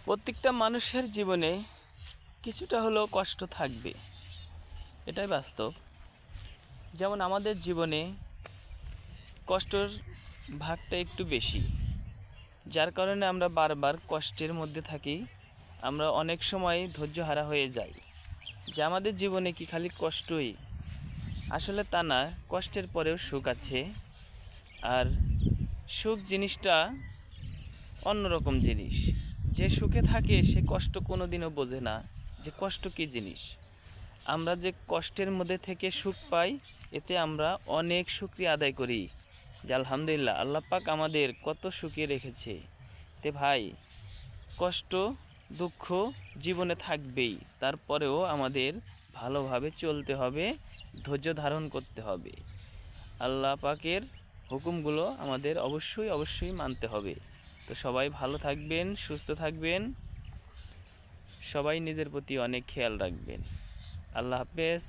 প্রত্যেকটা মানুষের জীবনে কিছুটা হলেও কষ্ট থাকবে, এটাই বাস্তব। যেমন আমাদের জীবনে কষ্টের ভাগটা একটু বেশি, যার কারণে আমরা বারবার কষ্টের মধ্যে থাকি। আমরা অনেক সময় ধৈর্যহারা হয়ে যাই যে আমাদের জীবনে কি খালি কষ্টই। আসলে তা না, কষ্টের পরেও সুখ আছে। আর সুখ জিনিসটা অন্যরকম জিনিস। যে সুখে থাকে সে কষ্ট কোনো দিনও বোঝে না যে কষ্ট কী জিনিস। আমরা যে কষ্টের মধ্যে থেকে সুখ পাই, এতে আমরা অনেক শুকরিয়া আদায় করি যে আলহামদুলিল্লাহ, আল্লাহ পাক আমাদের কত সুখে রেখেছে। তে ভাই, কষ্ট দুঃখ জীবনে থাকবেই, তারপরেও আমাদের ভালোভাবে চলতে হবে, ধৈর্য ধারণ করতে হবে। আল্লাহ পাকের হুকুমগুলো আমাদের অবশ্যই মানতে হবে। তো সবাই ভালো থাকবেন, সুস্থ থাকবেন, সবাই নিজের প্রতি অনেক খেয়াল রাখবেন। আল্লাহ হাফেজ।